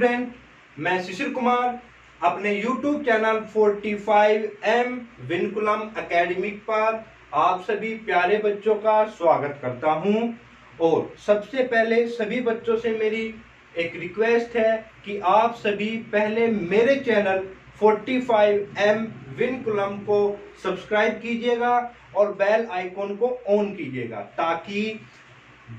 Student, मैं शिशिर कुमार अपने YouTube channel 45M vinculum academic पर आप सभी प्यारे बच्चों का स्वागत करता हूं। और सबसे पहले सभी बच्चों से मेरी एक रिक्वेस्ट है कि आप सभी पहले मेरे चैनल 45M विनकुलम को सब्सक्राइब कीजिएगा और बेल आइकॉन को ऑन कीजिएगा, ताकि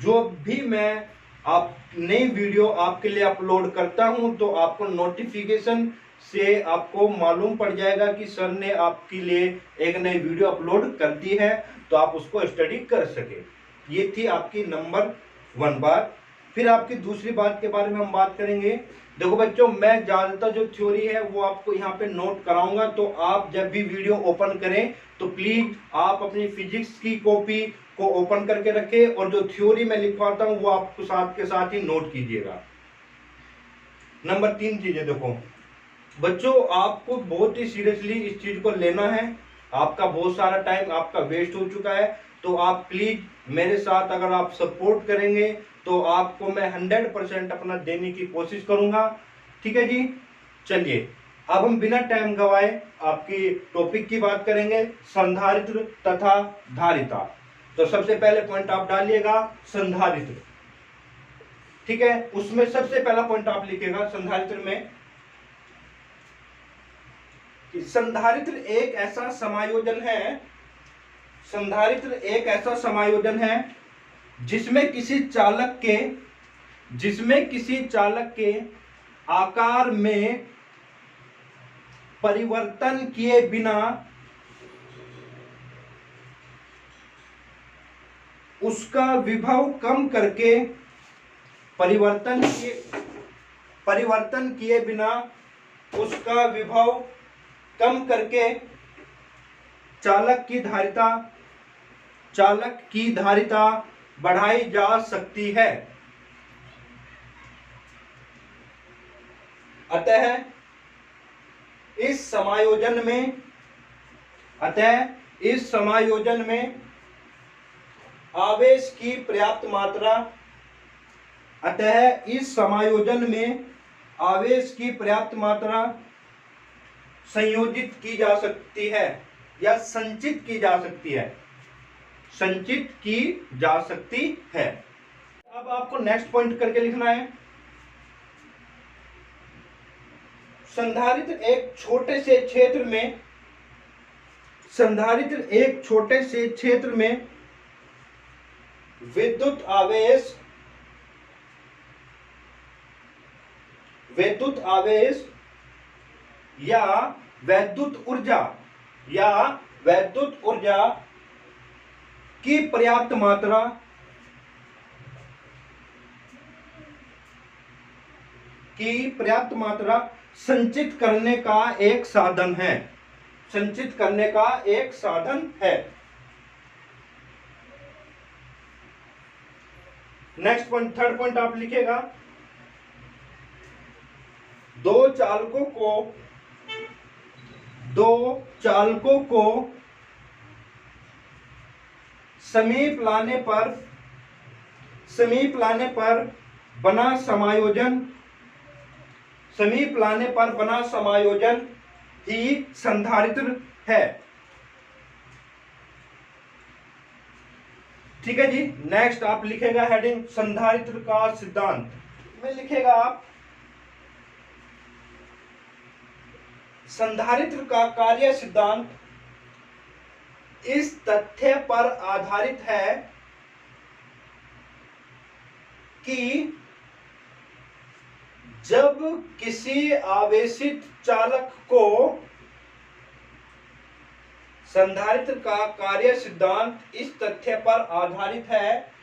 जो भी मैं आप नई वीडियो आपके लिए अपलोड करता हूं तो आपको नोटिफिकेशन से आपको मालूम पड़ जाएगा कि सर ने आपके लिए एक नई वीडियो अपलोड कर दी है, तो आप उसको स्टडी कर सके। ये थी आपकी नंबर 1 बात। फिर आपकी दूसरी बात के बारे में हम बात करेंगे। देखो बच्चों, मैं ज़्यादातर जो थ्योरी है वो आपको यहाँ पे नोट कराऊंगा, तो आप जब भी वीडियो ओपन करें तो प्लीज आप अपनी फिजिक्स की कॉपी को ओपन करके रखें और जो थ्योरी मैं लिखवाता हूं वो आपको साथ के साथ ही नोट कीजिएगा। नंबर 3 चीजें देखो बच्चों, आपको बहुत ही सीरियसली इस चीज को लेना है। आपका बहुत सारा टाइम आपका वेस्ट हो चुका है, तो आप प्लीज मेरे साथ अगर आप सपोर्ट करेंगे तो आपको मैं 100% अपना देने की कोशिश करूंगा। ठीक है जी, चलिए अब हम बिना टाइम गवाए आपकी टॉपिक की बात करेंगे, संधारित्र तथा धारिता। तो सबसे पहले पॉइंट आप डालिएगा संधारित्र। ठीक है, उसमें सबसे पहला पॉइंट आप लिखिएगा संधारित्र में कि संधारित्र एक ऐसा समायोजन है, संधारित्र एक ऐसा समायोजन है जिसमें किसी चालक के आकार में परिवर्तन किए बिना उसका विभव कम करके परिवर्तन किए बिना उसका विभव कम करके चालक की धारिता बढ़ाई जा सकती है। अतः इस समायोजन में आवेश की पर्याप्त मात्रा संयोजित की जा सकती है या संचित की जा सकती है। अब आपको नेक्स्ट पॉइंट करके लिखना है, संधारित्र एक छोटे से क्षेत्र में विद्युत आवेश या वैद्युत ऊर्जा की पर्याप्त मात्रा संचित करने का एक साधन है। नेक्स्ट पॉइंट, थर्ड पॉइंट आप लिखेगा, दो चालकों को समीप लाने पर बना समायोजन ही संधारित्र है। ठीक है जी, नेक्स्ट आप लिखेगा हेडिंग संधारित्र का सिद्धांत में लिखेगा आप संधारित्र का कार्य सिद्धांत इस तथ्य पर आधारित है कि जब किसी आवेशित चालक को संधारित्र का कार्य सिद्धांत इस तथ्य पर आधारित है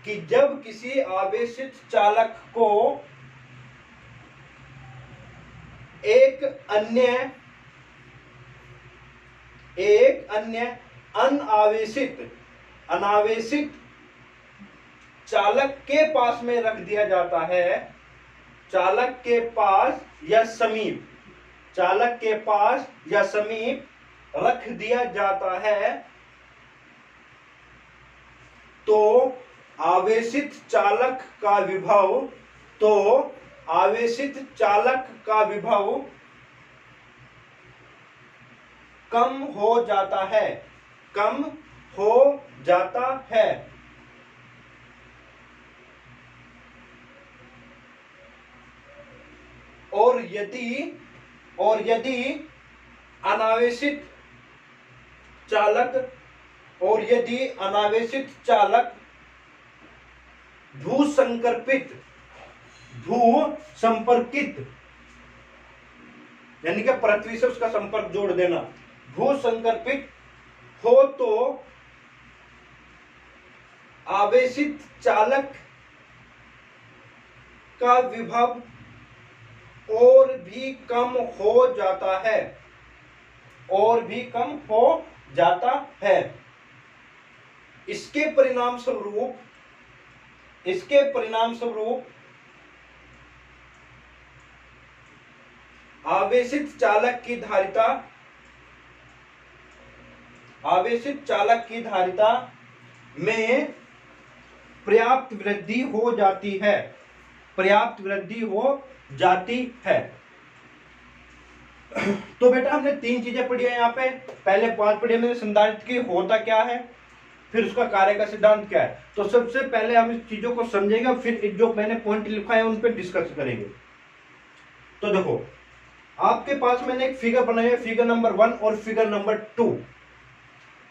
कि जब किसी आवेशित चालक को एक अन्य अनावेशित चालक के पास में रख दिया जाता है, चालक के पास या समीप रख दिया जाता है, तो आवेशित चालक का विभव आवेशित चालक का विभव कम हो जाता है, कम हो जाता है। और यदि अनावेशित चालक भूसंपर्कित यानी कि पृथ्वी से उसका संपर्क जोड़ देना, भूसंपर्कित हो तो आवेशित चालक का विभव और भी कम हो जाता है, और भी कम हो जाता है। इसके परिणाम स्वरूप आवेशित चालक की धारिता में पर्याप्त वृद्धि हो जाती है, तो बेटा हमने 3 चीजें पढ़ी है यहाँ पे। पहले बात पढ़ी हमने संधारित्र की होता क्या है, फिर उसका कार्य का सिद्धांत क्या है। तो सबसे पहले हम इस चीजों को समझेंगे, फिर जो मैंने पॉइंट लिखा है उन पे डिस्कस करेंगे। तो देखो आपके पास मैंने एक फिगर बनाई है, फिगर नंबर 1 और फिगर नंबर 2।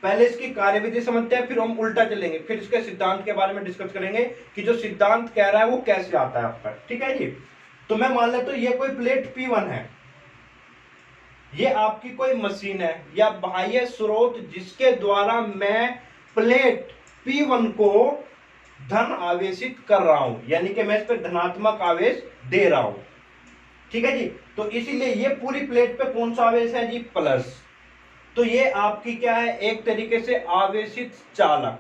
पहले इसकी कार्यविधि समझते हैं, फिर हम उल्टा चलेंगे, फिर इसके सिद्धांत के बारे में डिस्कस करेंगे कि जो सिद्धांत कह रहा है वो कैसे आता है आपका। ठीक है जी। तो मैं मान लेता हूं ये कोई प्लेट P1 है, ये आपकी कोई मशीन है या बाह्य स्रोत जिसके द्वारा मैं प्लेट P1 को धन आवेशित कर रहा हूं, यानी कि मैं इस पर धनात्मक आवेश दे रहा हूं। ठीक है जी। तो इसीलिए ये पूरी प्लेट पे कौन सा आवेश है जी, प्लस। तो ये आपकी क्या है, एक तरीके से आवेशित चालक।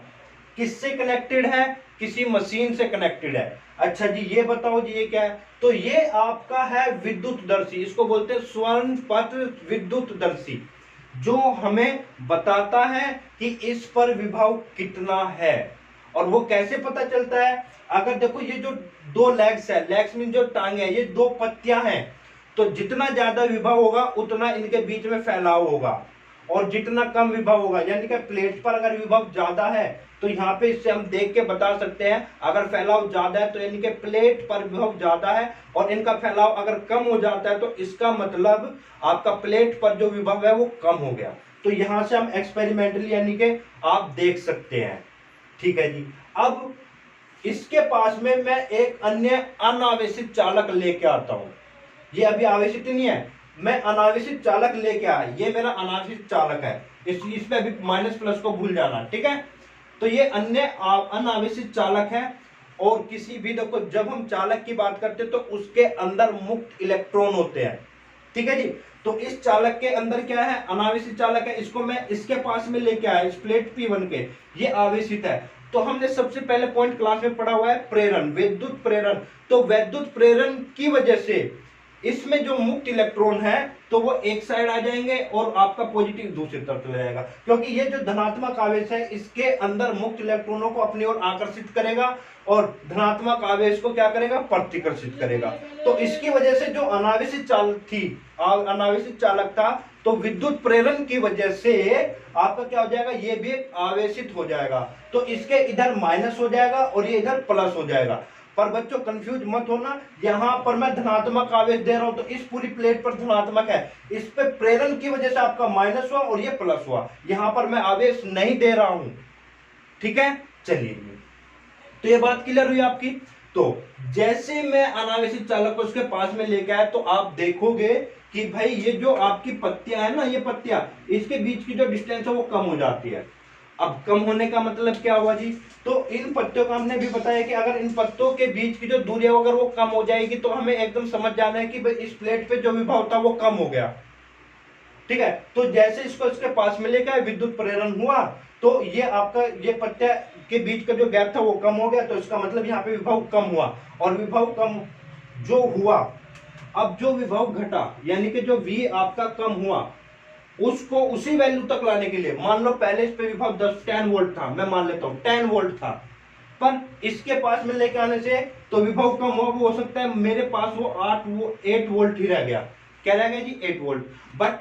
किससे कनेक्टेड है, किसी मशीन से कनेक्टेड है। अच्छा जी ये बताओ जी ये क्या है, तो ये आपका है विद्युतदर्शी, इसको बोलते हैं स्वर्ण पथ विद्युतदर्शी, जो हमें बताता है कि इस पर विभव कितना है। और वो कैसे पता चलता है, अगर देखो ये जो 2 लेग्स है, लेग्स मीन जो टांगे है, ये 2 पत्तियां हैं, तो जितना ज्यादा विभव होगा उतना इनके बीच में फैलाव होगा, और जितना कम विभव होगा, यानी कि प्लेट पर अगर विभव ज्यादा है तो यहाँ पे इससे हम देख के बता सकते हैं, अगर फैलाव ज्यादा है तो यानी कि प्लेट पर विभव ज्यादा है, और इनका फैलाव अगर कम हो जाता है तो इसका मतलब आपका प्लेट पर जो विभव है वो कम हो गया। तो यहां से हम एक्सपेरिमेंटली यानी कि आप देख सकते हैं। ठीक है जी। अब इसके पास में मैं एक अन्य अनावेशित चालक लेके आता हूं, ये अभी आवेशित नहीं है, मैं अनावेशित चालक लेके आया, ये मेरा अनावेशित चालक है, इस पे अभी माइनस प्लस को भूल जाना। ठीक है। तो ये अन्य अनावेशित चालक है, और किसी भी देखो जब हम चालक की बात करते हैं तो उसके अंदर मुक्त इलेक्ट्रॉन होते हैं। ठीक है जी। तो इस चालक के अंदर क्या है, अनावेशित चालक है, इसको मैं इसके पास में लेके आया, इस प्लेट P1 के, ये आवेशित है। तो हमने सबसे पहले पॉइंट क्लास में पढ़ा हुआ है प्रेरण, विद्युत प्रेरण। तो विद्युत प्रेरण की वजह से इसमें जो मुक्त इलेक्ट्रॉन है तो वो एक साइड आ जाएंगे और आपका पॉजिटिव दूसरी तरफ चला जाएगा, क्योंकि ये जो धनात्मक आवेश है इसके अंदर मुक्त इलेक्ट्रॉनों को अपनी ओर आकर्षित करेगा और धनात्मक आवेश को क्या करेगा, प्रतिकर्षित करेगा। तो इसकी वजह से जो अनावेशित अनावेशित चालक था, तो विद्युत प्रेरण की वजह से आपका क्या हो जाएगा, ये भी आवेशित हो जाएगा। तो इसके इधर माइनस हो जाएगा और ये इधर प्लस हो जाएगा। पर बच्चों कंफ्यूज मत होना, यहां पर मैं धनात्मक आवेश दे रहा हूं तो इस पूरी प्लेट पर धनात्मक है, इस पे प्रेरण की वजह से आपका माइनस हुआ और ये प्लस हुआ, यहां पर मैं आवेश नहीं दे रहा हूं। ठीक है। चलिए तो ये बात क्लियर हुई आपकी। तो जैसे मैं अनावेशित चालक को उसके पास में लेके आया तो आप देखोगे कि भाई ये जो आपकी पत्तियां है ना, ये पत्तियां, इसके बीच की जो डिस्टेंस है वो कम हो जाती है। अब कम होने का मतलब क्या हुआ जी, तो इन पत्तियों का हमने भी बताया कि अगर इन पत्तों के बीच की जो दूरी है अगर वो कम हो जाएगी तो हमें एकदम समझ जाना है कि भाई इस प्लेट पे जो विभव था वो कम हो गया। ठीक है। तो जैसे इसको इसके पास में लेकर विद्युत प्रेरण हुआ तो ये आपका ये पत्तियां के बीच का जो गैप था वो कम हो गया, तो इसका मतलब यहाँ पे विभव कम हुआ, और विभव कम जो हुआ, अब जो विभव घटा यानी कि जो V आपका कम हुआ उसको उसी वैल्यू तक लाने के लिए, मान लो पहले इस पे विभव 10 वोल्ट था, मैं मान लेता हूं 10 वोल्ट था, पर इसके पास में लेके आने से तो विभव कम हो सकता है मेरे पास वो 8 वोल्ट ही रह गया। क्या रह गया जी? 8 वोल्ट। बट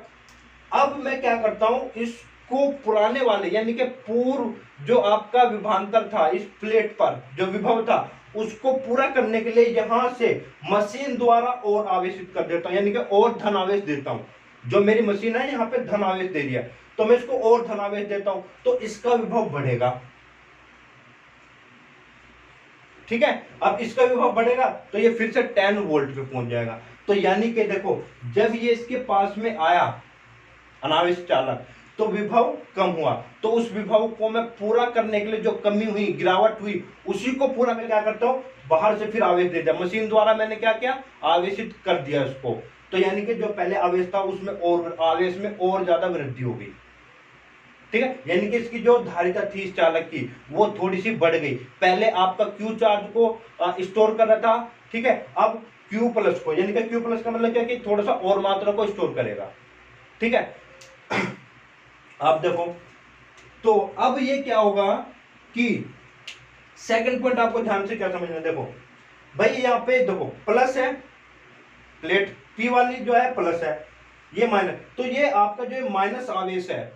अब मैं क्या करता हूं, इसको पुराने वाले यानी कि पूर्व जो आपका विभवांतर था इस प्लेट पर जो विभव था उसको पूरा करने के लिए यहां से मशीन द्वारा और आवेशित कर देता हूं, यानी कि और धन आवेश देता हूं। जो मेरी मशीन है यहां पे धन आवेश दे दिया तो मैं इसको और धन आवेश देता हूं तो इसका विभव बढ़ेगा। ठीक है, अब इसका विभव बढ़ेगा तो ये फिर से 10 वोल्ट पे पहुंच जाएगा। तो यानी कि देखो जब ये इसके पास में आया अनावेश चालक तो विभव कम हुआ, तो उस विभव को मैं पूरा करने के लिए जो कमी हुई गिरावट हुई उसी को पूरा मैं क्या करता हूं, बाहर से फिर आवेश दे दिया। मशीन द्वारा मैंने क्या किया, आवेशित कर दिया इसको। तो यानी कि जो पहले आवेश था उसमें और आवेश में और ज्यादा वृद्धि हो गई। ठीक है, यानी कि इसकी जो धारिता थी इस चालक की वो थोड़ी सी बढ़ गई। पहले आपका क्यू चार्ज को स्टोर कर रहा था, ठीक है, अब क्यू प्लस को, यानी कि क्यू प्लस का मतलब क्या कि थोड़ा सा और मात्रा को स्टोर करेगा। ठीक है, आप देखो तो अब ये क्या होगा कि सेकंड पॉइंट आपको ध्यान से क्या समझना, देखो भाई यहां पे देखो प्लस है, प्लेट पी वाली जो है प्लस है, ये माइनस, तो ये आपका जो माइनस आवेश है,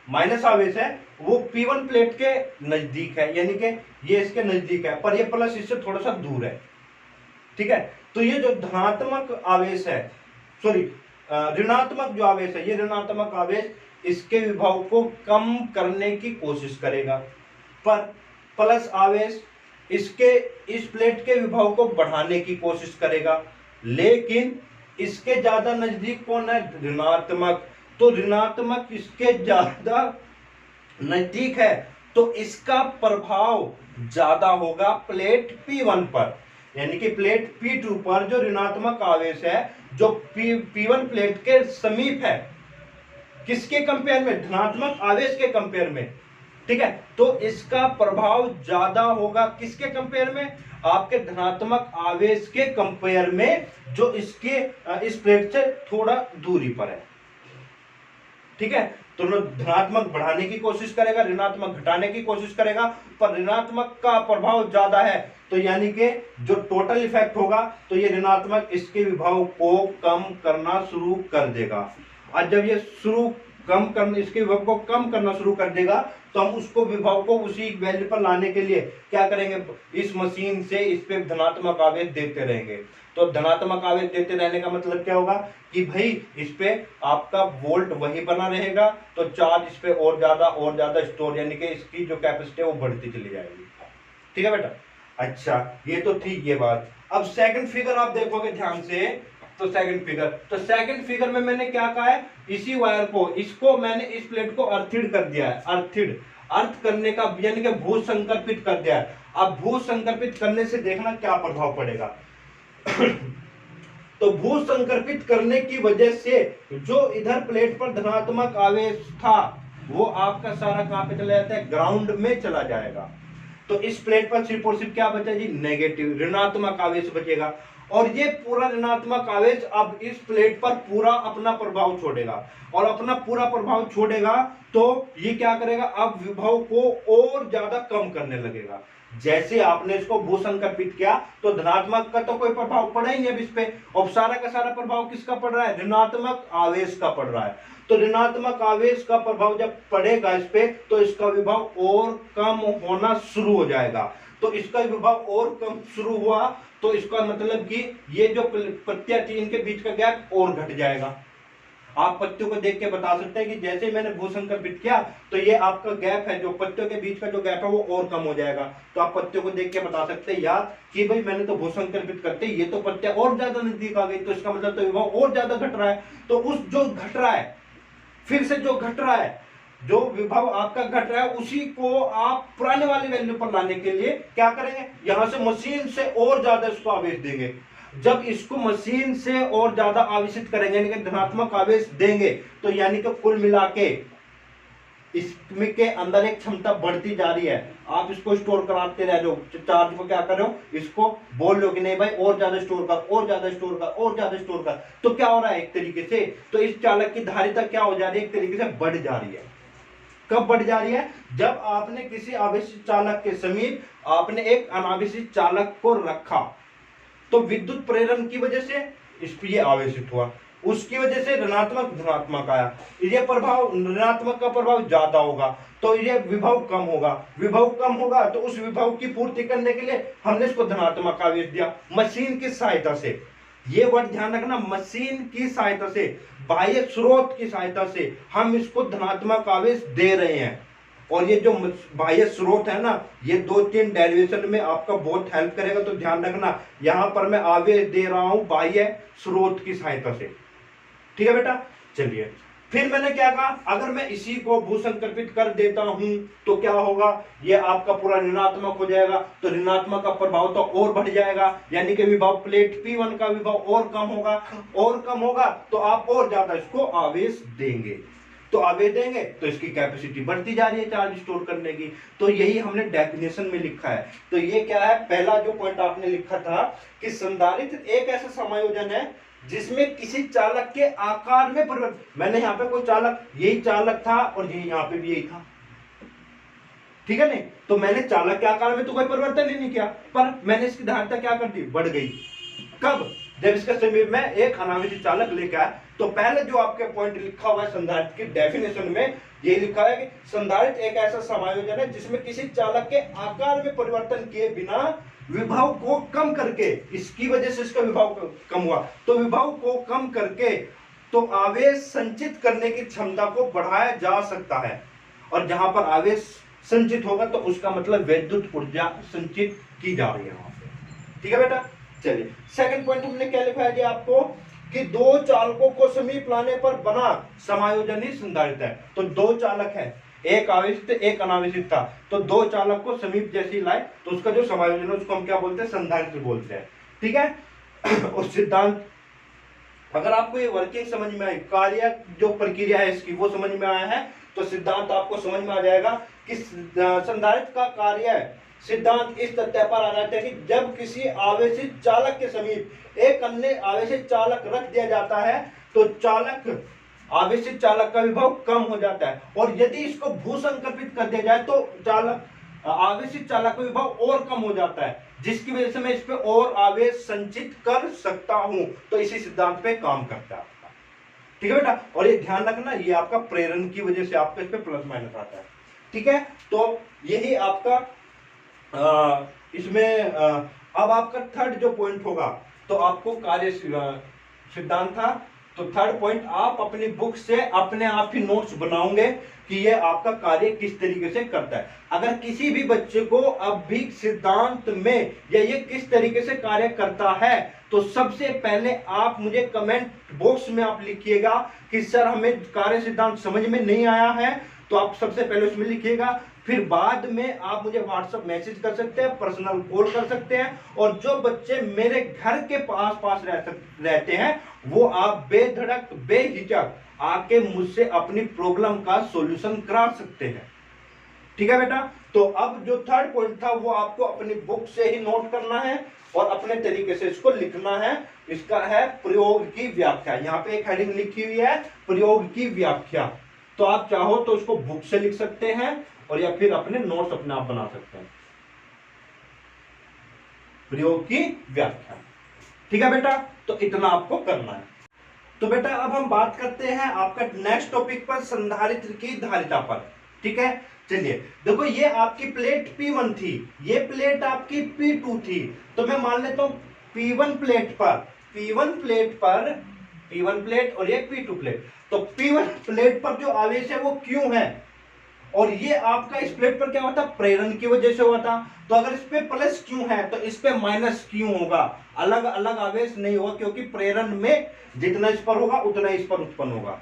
माइनस आवेश है वो P1 प्लेट के नजदीक है, यानी कि ये इसके नजदीक है, पर ये प्लस इससे थोड़ा सा दूर है। ठीक है, तो ये जो धनात्मक आवेश है, सॉरी ऋणात्मक जो आवेश है, ये ऋणात्मक आवेश इसके विभव को कम करने की कोशिश करेगा, पर प्लस आवेश इसके इस प्लेट के विभव को बढ़ाने की कोशिश करेगा। लेकिन इसके ज्यादा नजदीक कौन है, ऋणात्मक, तो ऋणात्मक इसके ज्यादा नजदीक है तो इसका प्रभाव ज्यादा होगा प्लेट P1 पर, यानी कि प्लेट P2 पर जो ऋणात्मक आवेश है जो P1 प्लेट के समीप है, किसके कंपेयर में, धनात्मक आवेश के कंपेयर में। ठीक है, तो इसका प्रभाव ज्यादा होगा किसके कंपेयर में, आपके धनात्मक आवेश के कंपेयर में जो इसके इस प्लेट से थोड़ा दूरी पर है। ठीक है, तो धनात्मक बढ़ाने की कोशिश करेगा, ऋणात्मक घटाने की कोशिश करेगा, पर ऋणात्मक का प्रभाव ज्यादा है तो यानी कि जो टोटल इफेक्ट होगा तो ये ऋणात्मक इसके विभव को कम करना शुरू कर देगा। और जब ये शुरू कम करना, इसके विभव को कम करना शुरू कर देगा तो हम उसको विभव को उसी वैल्यू पर लाने के लिए क्या करेंगे, इस मशीन से इस पे धनात्मक आवेश देते रहेंगे। तो धनात्मक आवेश देते रहने का मतलब क्या होगा कि भाई इस पे आपका वोल्ट वही बना रहेगा तो चार्ज इस पे और ज्यादा स्टोर, यानी कि इसकी जो कैपेसिटी है वो बढ़ती चली जाएगी। ठीक है बेटा, अच्छा ये तो थी ये बात। अब सेकंड फिगर आप देखोगे ध्यान से, तो सेकंड फिगर में मैंने क्या कहा है, इसी वायर को, इसको मैंने इस प्लेट को अर्थिड कर दिया है, अर्थ करने का यानी कि भू संकल्पित कर दिया है। अब भू संकल्पित करने से देखना क्या प्रभाव पड़ेगा तो भू संकल्पित करने की वजह से जो इधर प्लेट पर धनात्मक आवेश था वो आपका सारा कहां पे चला जाता है, ग्राउंड में चला जाएगा। तो इस प्लेट पर सिर्फ और सिर्फ क्या बचा जी, नेगेटिव ऋणात्मक आवेश बचेगा। और ये पूरा ऋणात्मक आवेश अब इस प्लेट पर पूरा अपना प्रभाव छोड़ेगा, और अपना पूरा प्रभाव छोड़ेगा तो ये क्या करेगा, अब विभव को और ज्यादा कम करने लगेगा। जैसे आपने इसको भू संकल्पित किया तो धनात्मक का तो कोई प्रभाव पड़ा ही नहीं अब इस पे, और सारा का सारा प्रभाव किसका पड़ रहा है, ऋणात्मक आवेश का पड़ रहा है। तो ऋणात्मक आवेश का प्रभाव जब पड़ेगा इस पे तो इसका विभव और कम होना शुरू हो जाएगा। तो इसका विभव और कम शुरू हुआ तो इसका मतलब कि ये जो पत्तियां थी इनके बीच का गैप और घट जाएगा। आप पत्तियों को देख के बता सकते हैं कि जैसे मैंने भू संकल्पित किया तो ये आपका गैप है, जो पत्तियों के बीच का जो गैप है वो और कम हो जाएगा। तो आप पत्तियों को देख के बता सकते हैं यार कि भाई मैंने तो भू संकल्पित करते ये तो पत्तियां और ज्यादा नजदीक आ गई, तो इसका मतलब तो विभव और ज्यादा घट रहा है। तो उस जो घट रहा है, फिर से जो घट रहा है, जो विभव आपका घट रहा है उसी को आप पुराने वाली वैल्यू पर लाने के लिए क्या करेंगे, यहां से मशीन से और ज्यादा इसको आवेश देंगे। जब इसको मशीन से और ज्यादा आवेशित करेंगे यानी कि धनात्मक आवेश देंगे तो यानी कि कुल मिला के इसमें के अंदर एक क्षमता बढ़ती जा रही है। आप इसको स्टोर कराते रह रहे हो, चार्ज को क्या कर रहे हो, इसको बोल रहे हो कि नहीं भाई और ज्यादा स्टोर कर, और ज्यादा स्टोर कर, और ज्यादा स्टोर कर। तो क्या हो रहा है एक तरीके से, तो इस चालक की धारिता क्या हो जा रही है, एक तरीके से बढ़ जा रही है। कब बढ़ जा रही है? जब आपने किसी आवेशित चालक के समीप आपने एक अनावेशित चालक को रखा, तो विद्युत प्रेरण की वजह से इस पर ये आवेशित हुआ, उसकी वजह से ऋणात्मक धनात्मक आया, ये प्रभाव ऋणात्मक का प्रभाव ज्यादा होगा तो ये विभव कम होगा, विभव कम होगा तो उस विभव की पूर्ति करने के लिए हमने इसको धनात्मक आवेश दिया मशीन की सहायता से। ये वर्ड ध्यान रखना, मशीन की सहायता से, बाह्य स्रोत की सहायता से हम इसको धनात्मक आवेश दे रहे हैं। और ये जो बाह्य स्रोत है ना, ये 2-3 डेरिवेशन में आपका बहुत हेल्प करेगा, तो ध्यान रखना यहां पर मैं आवेश दे रहा हूं बाह्य स्रोत की सहायता से। ठीक है बेटा, चलिए फिर मैंने क्या कहा, अगर मैं इसी को भूसंकल्पित कर देता हूं तो क्या होगा, ये आपका पूरा ऋणात्मक हो जाएगा, तो ऋणात्मक का प्रभाव तो और बढ़ जाएगा, यानी कि विभव प्लेट P1 का विभव और कम होगा, और कम होगा तो आप और ज्यादा इसको आवेश देंगे, तो आवेश देंगे तो इसकी कैपेसिटी बढ़ती जा रही है चार्ज स्टोर करने की। तो यही हमने डेफिनेशन में लिखा है। तो ये क्या है, पहला जो पॉइंट आपने लिखा था कि संधारित्र एक ऐसा समायोजन है जिसमें किसी चालक के आकार में परिवर्तन, मैंने यहाँ पे कोई चालक, यही चालक था और यही यहाँ पे भी यही था, ठीक है नहीं, तो मैंने चालक के आकार में तो कोई परिवर्तन ही नहीं किया, पर मैंने इसकी धारिता क्या कर दी, बढ़ गई। कब, जब इसका समीप में एक अनावेशित चालक लेकर आया। तो पहले जो आपके पॉइंट लिखा हुआ है संधारित्र की डेफिनेशन में, ये लिखा है कि संधारित्र एक ऐसा समायोजन है जिसमें किसी चालक के आकार में परिवर्तन किए बिना विभव को कम करके, इसकी वजह से इसका विभव कम हुआ, तो विभव को कम करके तो आवेश संचित करने की क्षमता को बढ़ाया जा सकता है। और जहां पर आवेश संचित होगा तो उसका मतलब विद्युत ऊर्जा संचित की जा रही है वहां पे। ठीक है बेटा, चलिए सेकंड पॉइंट हमने क्या लिखा है जी आपको, कि दो चालकों को समीप लाने पर बना समायोजन ही संधारित्र है। तो दो चालक है, एक आवेशित एक अनावेशित था, तो दो चालक को समीप जैसे लाए तो उसका जो समायोजन है उसको हम क्या बोलते हैं, संधारित्र बोलते हैं। ठीक है, और सिद्धांत, अगर आपको ये वर्किंग समझ में आई, कार्य जो प्रक्रिया है इसकी वो समझ में आया है, तो सिद्धांत आपको समझ में आ जाएगा कि संधारित्र का कार्य है। सिद्धांत इस तथ्य पर आधारित है कि जब किसी आवेशित चालक के समीप एक अन्य आवेशित चालक रख दिया जाता है तो चालक, आवेशित चालक का विभव कम हो जाता है, और यदि इसको भूसंकल्पित कर दिया जाए तो चालक, आवेशित चालक का विभव और कम हो जाता है, जिसकी वजह से मैं इस पे और आवेश संचित कर सकता हूं। तो इसी सिद्धांत पे काम करता है आपका। ठीक है बेटा, और ये ध्यान रखना, ये आपका प्रेरण की वजह से आपका इस पे प्लस माइनस आता है। ठीक है, तो यही आपका इसमें अब आपका थर्ड जो पॉइंट होगा, तो आपको कार्य सिद्धांत था, तो थर्ड पॉइंट आप अपनी बुक से अपने आप ही नोट्स बनाओगे कि ये आपका कार्य किस तरीके से करता है। अगर किसी भी बच्चे को अब भी सिद्धांत में या ये किस तरीके से कार्य करता है, तो सबसे पहले आप मुझे कमेंट बॉक्स में आप लिखिएगा कि सर हमें कार्य सिद्धांत समझ में नहीं आया है, तो आप सबसे पहले उसमें लिखिएगा। फिर बाद में आप मुझे व्हाट्सएप मैसेज कर सकते हैं, पर्सनल कॉल कर सकते हैं, और जो बच्चे मेरे घर के पास रहते हैं वो आप बेधड़क बेहिचक आके मुझसे अपनी प्रॉब्लम का सॉल्यूशन करा सकते हैं। ठीक है बेटा, तो अब जो थर्ड पॉइंट था वो आपको अपनी बुक से ही नोट करना है और अपने तरीके से इसको लिखना है। इसका है प्रयोग की व्याख्या, यहाँ पे एक हेडिंग लिखी हुई है प्रयोग की व्याख्या, तो आप चाहो तो उसको बुक से लिख सकते हैं और या फिर अपने नोट्स अपने आप बना सकते हैं। प्रयोग की व्याख्या, ठीक है बेटा, तो इतना आपको करना है। तो बेटा अब हम बात करते हैं आपका नेक्स्ट टॉपिक पर, संधारित्र की धारिता पर। ठीक है, चलिए देखो, ये आपकी प्लेट P1 थी, ये प्लेट आपकी P2 थी, तो मैं मान लेता हूं P1 प्लेट और ये P2 प्लेट। तो P1 प्लेट पर जो आवेश है वो क्यों है, और ये आपका इस प्लेट पर क्या हुआ था, प्रेरण की वजह से हुआ था। तो अगर इस पे प्लस क्यों है तो इस पे माइनस क्यों होगा, अलग अलग आवेश नहीं होगा, क्योंकि प्रेरण में जितना इस पर होगा उतना इस पर उत्पन्न होगा।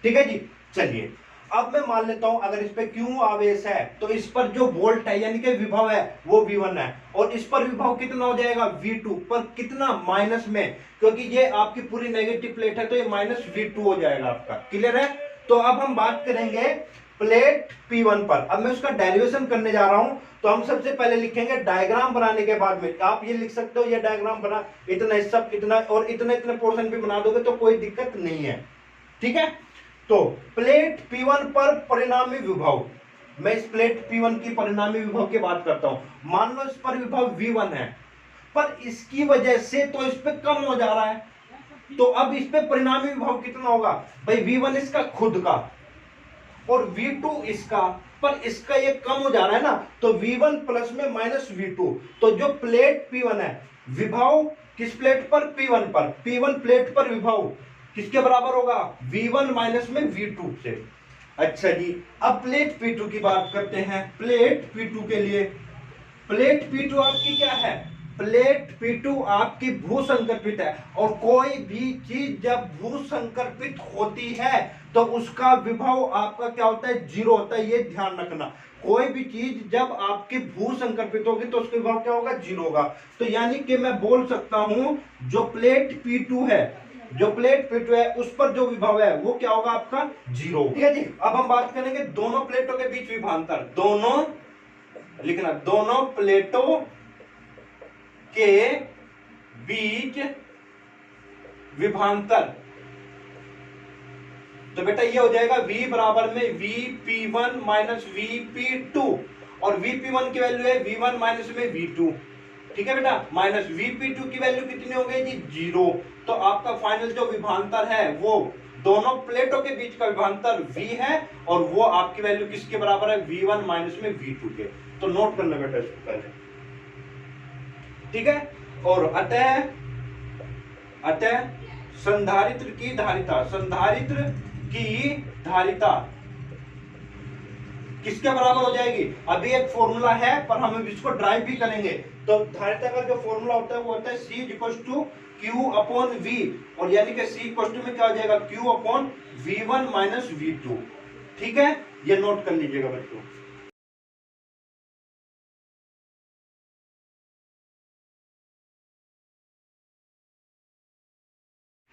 ठीक है जी, चलिए अब मैं मान लेता हूं अगर इस पे क्यों आवेश है तो इस पर जो वोल्ट है यानी कि विभव है वो V1 है, और इस पर विभव कितना हो जाएगा V2 पर, कितना माइनस में, क्योंकि ये आपकी पूरी नेगेटिव प्लेट है तो ये माइनस V2 हो जाएगा आपका। क्लियर है, तो अब हम बात करेंगे प्लेट P1 पर। अब मैं उसका डेरिवेशन करने जा रहा हूं, तो हम सबसे पहले लिखेंगे डायग्राम बनाने के बाद में आप ये लिख सकते हो, ये डायग्राम बना, इतना सब इतना और इतना इतना पोर्शन भी बना दोगे तो कोई दिक्कत नहीं है। ठीक है, तो प्लेट P1 पर परिणामी विभव, मैं इस प्लेट P1 की परिणामी विभव की बात करता हूं। मान लो इस पर विभव V1 है, पर इसकी वजह से तो इस पे कम हो जा रहा है, तो अब इस पे परिणामी विभव कितना होगा भाई, V1 इसका खुद का और V2 इसका, पर इसका ये कम हो जा रहा है ना, तो V1 प्लस में माइनस V2, तो जो प्लेट P1 है, विभव किस प्लेट पर, P1 पर, P1 प्लेट पर विभव किसके बराबर होगा, V1 माइनस में V2 से। अच्छा जी, अब प्लेट P2 की बात करते हैं। प्लेट P2 के लिए, प्लेट P2 आपकी क्या है, प्लेट P2 आपकी भूसंकल्पित है, और कोई भी चीज जब भूसंकल्पित होती है तो उसका विभव आपका क्या होता है, जीरो होता है, ये ध्यान रखना। कोई भी चीज जब आपकी भूसंकल्पित होगी तो उसका विभव क्या होगा, जीरो होगा। तो यानी कि मैं बोल सकता हूं जो प्लेट P2 है, जो प्लेट P2 है उस पर जो विभव है वो क्या होगा आपका, जीरो। ठीक है जी, अब हम बात करेंगे दोनों प्लेटों के बीच विभवांतर। दोनों लिखना, दोनों प्लेटों के बीच विभवांतर, तो बेटा ये हो जाएगा V बराबर में VP1 माइनस VP2, और VP1 की वैल्यू है V1 माइनस में V2। ठीक है बेटा, माइनस VP2 की वैल्यू कितनी हो गई जी, जीरो। तो आपका फाइनल जो विभवांतर है वो दोनों प्लेटों के बीच का विभवांतर V है, और वो आपकी वैल्यू किसके बराबर है, V1 माइनस में V2 के। तो नोट करना बेटा इसको पहले, ठीक है। और अतः संधारित्र की धारिता, संधारित्र की धारिता किसके बराबर हो जाएगी, अभी एक फॉर्मूला है पर हम इसको ड्राइव भी करेंगे। तो धारिता का जो फॉर्मूला होता है वो होता है C equals to Q upon V, और यानी कि C इक्वल्स टू में क्या हो जाएगा, Q upon V1 minus V2। ठीक है, ये नोट कर लीजिएगा बच्चों।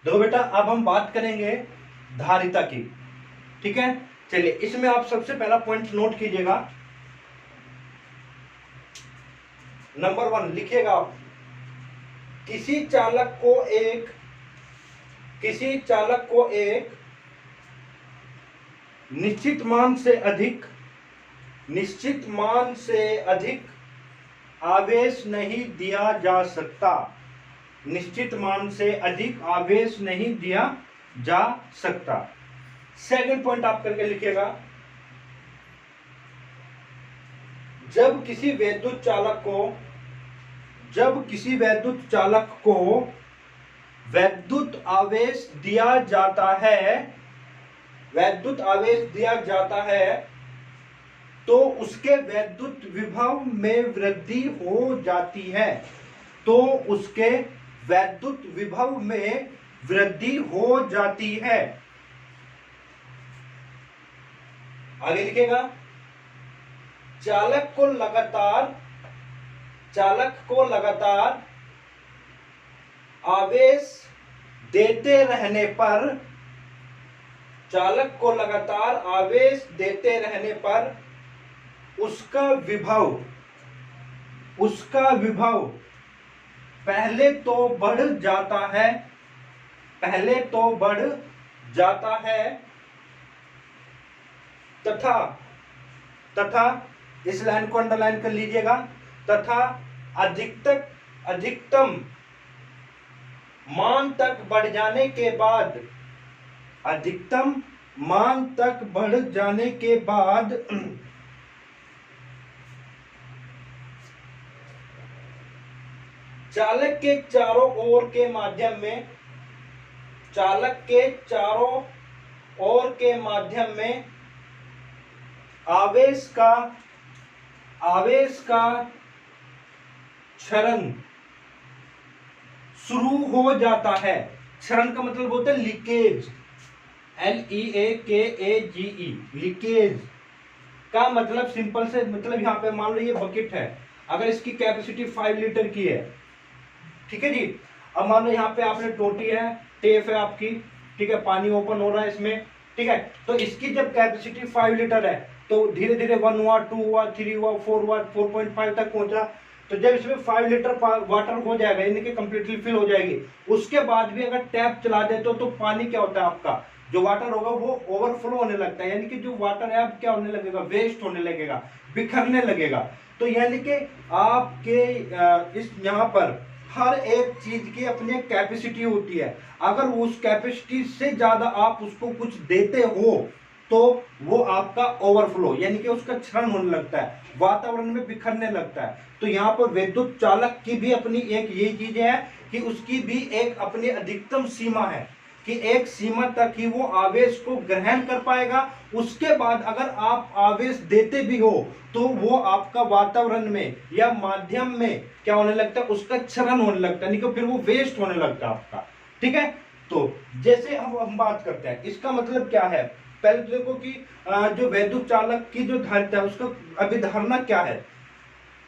देखो बेटा, अब हम बात करेंगे धारिता की। ठीक है, चलिए इसमें आप सबसे पहला पॉइंट नोट कीजिएगा, नंबर 1 लिखिएगा आप, किसी चालक को एक निश्चित मान से अधिक आवेश नहीं दिया जा सकता, निश्चित मान से अधिक आवेश नहीं दिया जा सकता। सेकंड पॉइंट आप करके लिखिएगा, जब किसी वैद्युत चालक को वैद्युत आवेश दिया जाता है तो उसके वैद्युत विभव में वृद्धि हो जाती है, तो उसके वैद्युत विभव में वृद्धि हो जाती है। आगे लिखेगा, चालक को लगातार आवेश देते रहने पर उसका विभव पहले तो बढ़ जाता है तथा इस लाइन को अंडरलाइन कर लीजिएगा, तथा अधिकतम मान तक बढ़ जाने के बाद चालक के चारों ओर के माध्यम में आवेश का क्षरण शुरू हो जाता है। क्षरण का मतलब होता है लीकेज, LEAKAGE, लीकेज का मतलब सिंपल से मतलब यहाँ पे मान लो ये बकेट है, अगर इसकी कैपेसिटी 5 लीटर की है, ठीक है जी। अब मान लो यहाँ पे आपने टोटी है, टेप है आपकी, ठीक है, पानी ओपन हो रहा है इसमें, ठीक है। तो इसकी जब कैपेसिटी 5 लीटर है तो धीरे धीरे 1 हुआ, 2 हुआ, 3 हुआ, 4 हुआ, 4.5 तक पहुंचा। तो जब इसमें 5 लीटर वाटर हो जाएगा, यानी कि कंप्लीटली फिल हो जाएगी, उसके बाद भी अगर टैप चला देते हो तो पानी क्या होता है आपका, जो वाटर होगा वो ओवरफ्लो होने लगता है, यानी कि जो वाटर है अब क्या होने लगेगा, वेस्ट होने लगेगा, बिखरने लगेगा। तो यानी कि आपके इस यहाँ पर हर एक चीज की अपनी एक कैपेसिटी होती है। अगर उस कैपेसिटी से ज्यादा आप उसको कुछ देते हो तो वो आपका ओवरफ्लो यानी कि उसका क्षरण होने लगता है, वातावरण में बिखरने लगता है। तो यहाँ पर विद्युत चालक की भी अपनी एक ये चीज है कि उसकी भी एक अपनी अधिकतम सीमा है कि एक सीमा तक ही वो आवेश को ग्रहण कर पाएगा। उसके बाद अगर आप आवेश देते भी हो तो वो आपका वातावरण में या माध्यम में क्या होने लगता है, उसका क्षरण होने लगता है, नहीं तो फिर वो वेस्ट होने लगता है आपका। ठीक है, तो जैसे अब हम बात करते हैं इसका मतलब क्या है। पहले तो देखो कि जो वैद्युत चालक की जो धारिता है उसका अभिधारणा क्या है।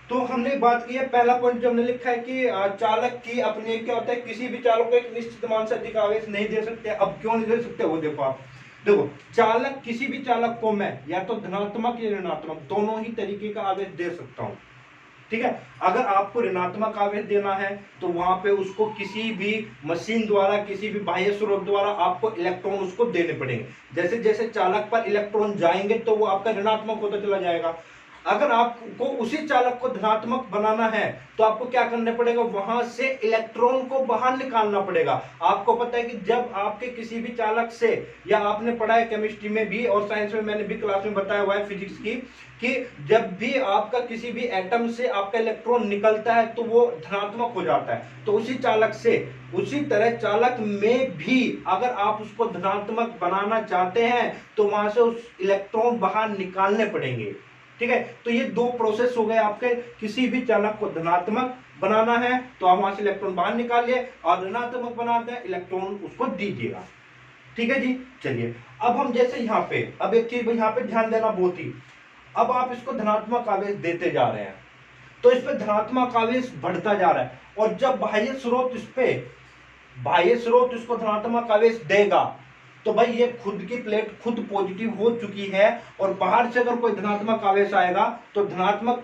तो हमने बात की है, पहला पॉइंट जो हमने लिखा है कि चालक की अपने क्या होता है, किसी भी चालक को एक निश्चित मान से अधिक आवेश नहीं दे सकते। अब क्यों नहीं दे सकते वो देखो आप, देखो चालक किसी भी चालक को मैं या तो धनात्मक या ऋणात्मक दोनों ही तरीके का आवेश दे सकता हूं। ठीक है, अगर आपको ऋणात्मक आवेश देना है तो वहां पे उसको किसी भी मशीन द्वारा, किसी भी बाह्य स्रोत द्वारा आपको इलेक्ट्रॉन उसको देने पड़ेंगे। जैसे जैसे चालक पर इलेक्ट्रॉन जाएंगे तो वो आपका ऋणात्मक होता चला जाएगा। अगर आपको उसी चालक को धनात्मक बनाना है तो आपको क्या करना पड़ेगा, वहां से इलेक्ट्रॉन को बाहर निकालना पड़ेगा। आपको पता है कि जब आपके किसी भी चालक से, या आपने पढ़ा है केमिस्ट्री में भी और साइंस में मैंने भी क्लास में बताया हुआ है फिजिक्स की, कि जब भी आपका किसी भी एटम से आपका इलेक्ट्रॉन निकलता है तो वो धनात्मक हो जाता है। तो उसी चालक से, उसी तरह चालक में भी अगर आप उसको धनात्मक बनाना चाहते हैं तो वहां से उस इलेक्ट्रॉन बाहर निकालने पड़ेंगे। ठीक है, तो ये दो प्रोसेस हो गए आपके। किसी भी चालक को धनात्मक बनाना है तो आप वहां से इलेक्ट्रॉन बाहर निकालिए, और ऋणात्मक बनाते हैं इलेक्ट्रॉन उसको दीजिएगा। ठीक है जी, चलिए अब हम जैसे यहाँ पे, अब एक चीज यहाँ पे ध्यान देना बहुत ही, अब आप इसको धनात्मक आवेश देते जा रहे हैं तो इस पे धनात्मक आवेश बढ़ता जा रहा है, और जब बाह्य स्रोत इसको धनात्मक आवेश देगा तो भाई ये खुद की प्लेट खुद पॉजिटिव हो चुकी है, और बाहर से अगर कोई धनात्मक आवेश आएगा तो धनात्मक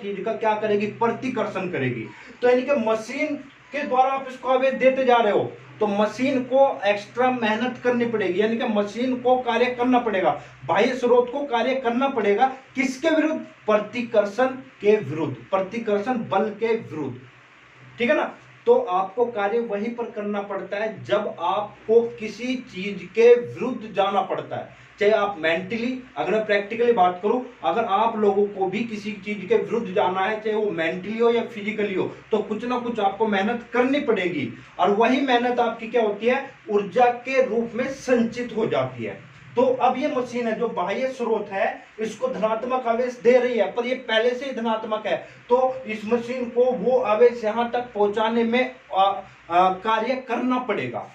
चीज का क्या करेगी, प्रतिकर्षण करेगी। तो यानी कि मशीन के द्वारा आप इसको आवेश देते जा रहे हो तो मशीन को एक्स्ट्रा मेहनत करनी पड़ेगी, यानी कि मशीन को कार्य करना पड़ेगा, बाह्य स्रोत को कार्य करना पड़ेगा। किसके विरुद्ध, प्रतिकर्षण के विरुद्ध, प्रतिकर्षण बल के विरुद्ध। ठीक है ना, तो आपको कार्य वहीं पर करना पड़ता है जब आपको किसी चीज के विरुद्ध जाना पड़ता है। चाहे आप मेंटली, अगर मैं प्रैक्टिकली बात करूं, अगर आप लोगों को भी किसी चीज के विरुद्ध जाना है, चाहे वो मेंटली हो या फिजिकली हो, तो कुछ ना कुछ आपको मेहनत करनी पड़ेगी, और वही मेहनत आपकी क्या होती है, ऊर्जा के रूप में संचित हो जाती है। तो अब ये मशीन है जो बाह्य स्रोत है इसको धनात्मक आवेश दे रही है, पर ये पहले से ही धनात्मक है, तो इस मशीन को वो आवेश यहां तक पहुंचाने में कार्य करना पड़ेगा।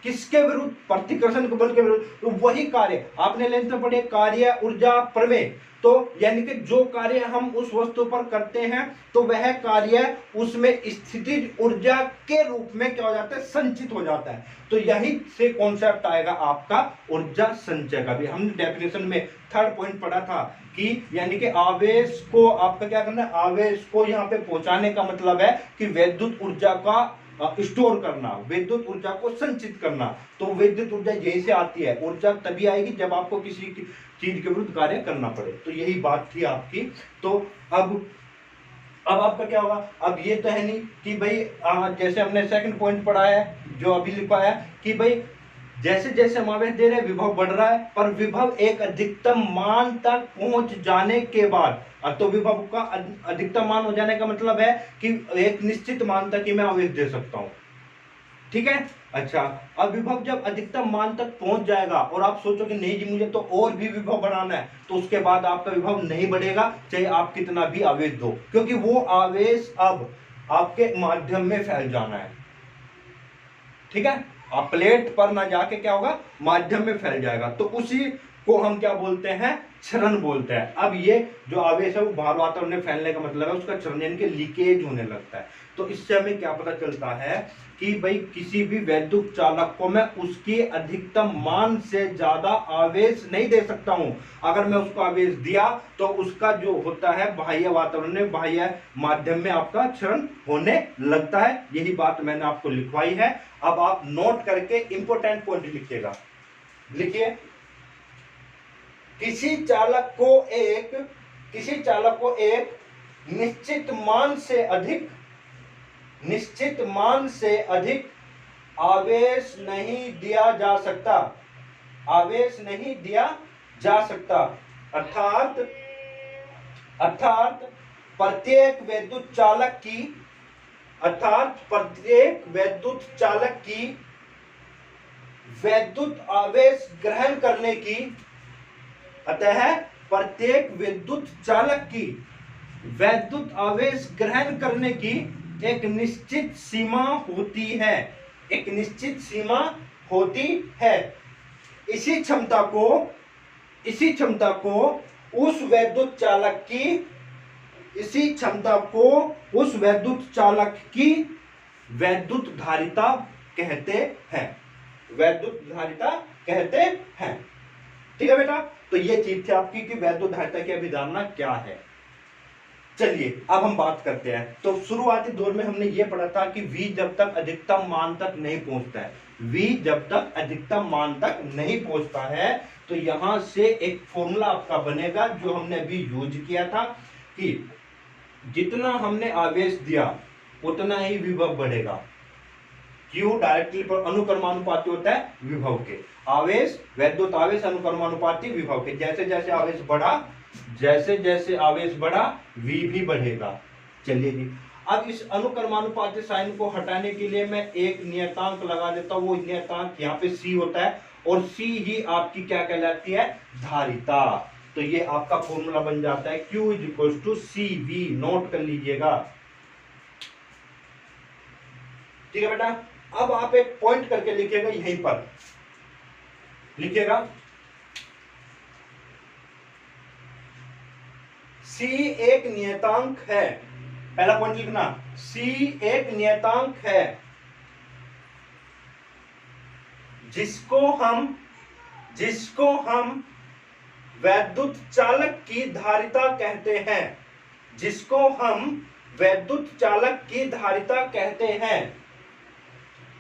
किसके विरुद्ध, प्रतिकर्षण के बल के विरुद्ध। तो वही कार्य आपने लेंथ में पढ़े, कार्य ऊर्जा प्रमेय। तो यानी कि जो कार्य हम उस वस्तु पर करते हैं तो वह कार्य उसमें स्थितिज ऊर्जा के रूप में क्या हो जाता है, संचित हो जाता है। तो यही से कॉन्सेप्ट आएगा आपका ऊर्जा संचय का भी। हमने डेफिनेशन में थर्ड पॉइंट पढ़ा था कि यानी कि आवेश को आपका क्या करना है, आवेश को यहां पे पहुंचाने का मतलब है कि विद्युत ऊर्जा का स्टोर करना, विद्युत ऊर्जा को संचित करना। तो विद्युत ऊर्जा यहीं से आती है, ऊर्जा तभी आएगी जब आपको किसी चीज के विरुद्ध कार्य करना पड़े। तो यही बात थी आपकी। तो अब आपका क्या होगा, अब ये तो है नहीं कि भाई जैसे हमने सेकंड पॉइंट पढ़ा है जो अभी लिखा है कि भाई जैसे जैसे हम आवेश दे रहे हैं विभव बढ़ रहा है, पर विभव एक अधिकतम मान तक पहुंच जाने के बाद, तो विभव का अधिकतम मान हो जाने का मतलब है कि एक निश्चित मान तक ही मैं आवेश दे सकता हूं। ठीक है, अच्छा अब विभव जब अधिकतम मान तक पहुंच जाएगा और आप सोचो कि नहीं जी मुझे तो और भी विभव बढ़ाना है, तो उसके बाद आपका विभव नहीं बढ़ेगा चाहे आप कितना भी आवेश दो, क्योंकि वो आवेश अब आपके माध्यम में फैल जाना है। ठीक है, आप प्लेट पर ना जाके क्या होगा, माध्यम में फैल जाएगा। तो उसी को हम क्या बोलते हैं, क्षरण बोलते हैं। अब ये जो आवेश है वो बाहर वातावरण में फैलने का मतलब है उसका क्षरण यानी कि लीकेज होने लगता है। तो इससे हमें क्या पता चलता है कि भाई किसी भी वैद्युत चालक को मैं उसके अधिकतम मान से ज्यादा आवेश नहीं दे सकता हूं। अगर मैं उसको आवेश दिया तो उसका जो होता है बाह्य वातावरण में, बाह्य माध्यम में आपका क्षरण होने लगता है। यही बात मैंने आपको लिखवाई है। अब आप नोट करके इंपोर्टेंट पॉइंट लिखिएगा। लिखिए, किसी चालक को एक निश्चित मान से अधिक आवेश नहीं दिया जा सकता। अर्थात प्रत्येक वैद्युत चालक की वैद्युत आवेश ग्रहण करने की अतः प्रत्येक विद्युत चालक की वैद्युत आवेश ग्रहण करने की एक निश्चित सीमा होती है। इसी क्षमता को उस वैद्युत चालक की वैद्युत धारिता कहते हैं। ठीक है बेटा, तो ये चीज थी आपकी कि वैद्युत धारिता की अभिधारणा क्या है। चलिए अब हम बात करते हैं। तो शुरुआती दौर में हमने ये पढ़ा था कि V जब तक अधिकतम मान तक नहीं पहुंचता है, तो यहां से एक फॉर्मूला आपका बनेगा जो हमने अभी यूज किया था कि जितना हमने आवेश दिया उतना ही विभव बढ़ेगा। क्यों? डायरेक्टली पर अनुक्रमानुपाती होता है विभव के। आवेश, वैद्युत आवेश अनुक्रमानुपाती विभव के। जैसे जैसे आवेश बढ़ा V भी बढ़ेगा। चलिए जी, अब इस अनुक्रमानुपाती साइन को हटाने के लिए मैं एक नियतांक लगा देता हूं। वो नियतांक यहाँ पे C होता है और C ही आपकी क्या कहलाती है, धारिता। तो ये आपका फॉर्मूला बन जाता है Q = CV। नोट कर लीजिएगा। ठीक है बेटा, अब आप एक पॉइंट करके लिखिएगा, यहीं पर लिखिएगा C एक नियतांक है। पहला पॉइंट लिखना, C एक नियतांक है जिसको हम वैद्युत चालक की धारिता कहते हैं।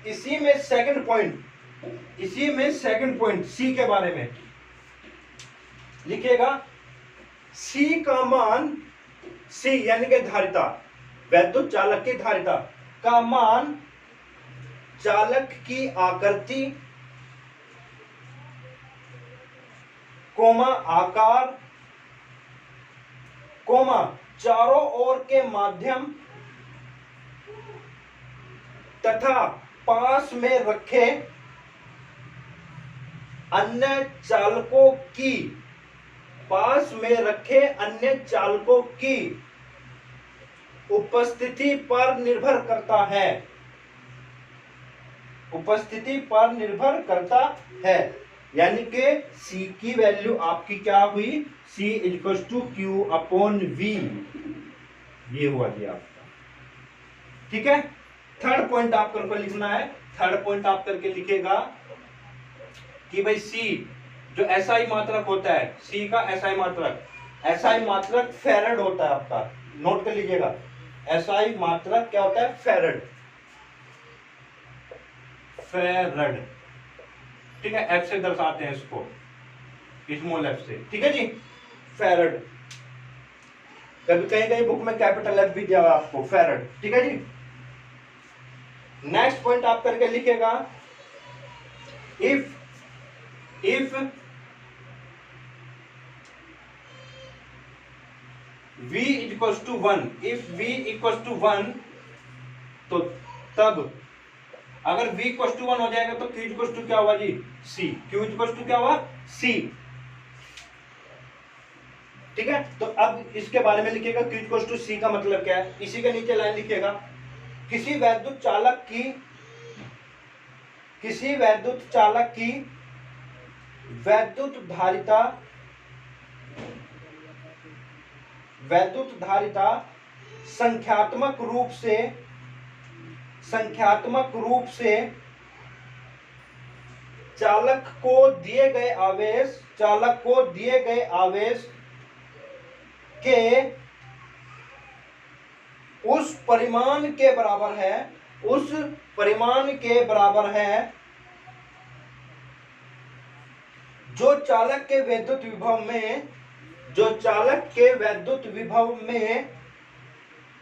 इसी में सेकंड पॉइंट C के बारे में लिखिएगा। C का मान, C यानी कि धारिता, वैद्युत चालक की धारिता का मान चालक की आकृति, आकार, चारों ओर के माध्यम तथा पास में रखे अन्य चालकों की उपस्थिति पर निर्भर करता है। यानी कि C की वैल्यू आपकी क्या हुई, C = Q/V। ये हुआ जी आपका। ठीक है, थर्ड पॉइंट आप करके लिखना है। थर्ड पॉइंट आप करके लिखेगा कि भाई C जो SI मात्रक होता है, C का SI मात्रक फैराड होता है आपका। नोट कर लीजिएगा, SI मात्रक क्या होता है, फैराड। ठीक है, F से दर्शाते हैं इसको, स्मॉल f से। ठीक है जी, फैराड। कभी कहीं बुक में कैपिटल F भी दिया हुआ आपको, फैराड। ठीक है जी। नेक्स्ट पॉइंट आप करके लिखेगा, इफ V = 1, तो तब अगर V = 1 हो जाएगा तो Q = क्या हुआ जी, C। Q = क्या हुआ, C। ठीक है, तो अब इसके बारे में लिखिएगा Q = C का मतलब क्या है। इसी के नीचे लाइन लिखिएगा, किसी वैद्युत चालक की वैद्युत धारिता संख्यात्मक रूप से चालक को दिए गए आवेश के उस परिमाण के बराबर है जो चालक के वैद्युत विभव में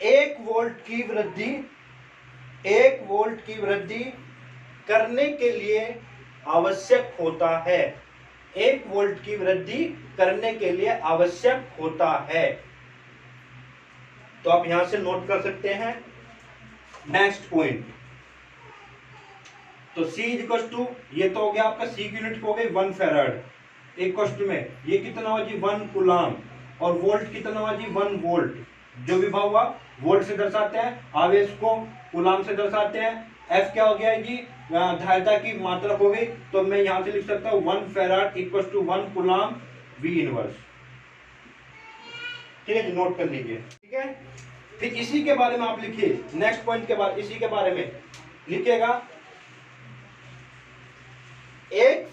1 वोल्ट की वृद्धि करने के लिए आवश्यक होता है। 1 वोल्ट की वृद्धि करने के लिए आवश्यक होता है। तो आप यहां से नोट कर सकते हैं। नेक्स्ट पॉइंट, तो C इक्वल टू, ये तो हो गया आपका C की यूनिट हो गई 1 फैराड, एक क्वेश्चन में ये कितना हुआ जी 1 कूलाम, और वोल्ट कितना हुआ जी 1 वोल्ट। जो विभव हुआ वोल्ट से दर्शाते हैं, आवेश को कूलाम से दर्शाते हैं। F क्या हो गया जी, धारिता की मात्रा हो गई, तो मैं यहां से लिख सकता हूं 1 farad equal to 1 coulomb V inverse. ठीक है जी, नोट कर लीजिए। ठीक है, फिर इसी के बारे में आप लिखिए, नेक्स्ट पॉइंट के बाद इसी के बारे में लिखिएगा। एक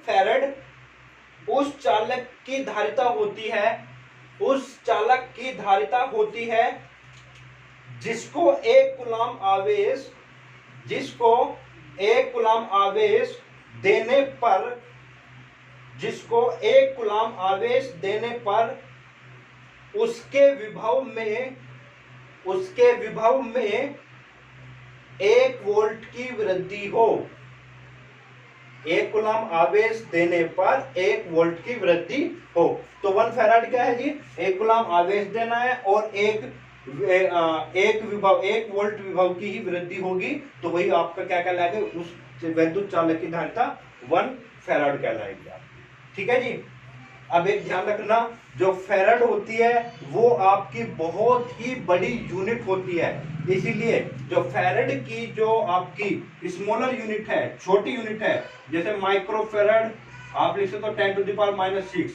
फैराड उस चालक की धारिता होती है जिसको एक कूलाम आवेश देने पर उसके विभव में 1 वोल्ट की वृद्धि हो। 1 कूलाम आवेश देने पर 1 वोल्ट की वृद्धि हो। तो 1 फैराड क्या है जी, 1 कूलाम आवेश देना है और 1 वोल्ट विभव की ही वृद्धि होगी, तो वही आपका क्या कहलाएगा, उस वैद्युत चालक की धारिता 1 फैराड कहलाएगी। ठीक है जी। अब एक ध्यान रखना, जो फैराड होती है वो आपकी बहुत ही बड़ी यूनिट होती है, इसीलिए जो फैराड की जो आपकी स्मॉलर यूनिट है, छोटी यूनिट है, जैसे माइक्रो फैराड आप लिख सकते हो 10⁻⁻⁶,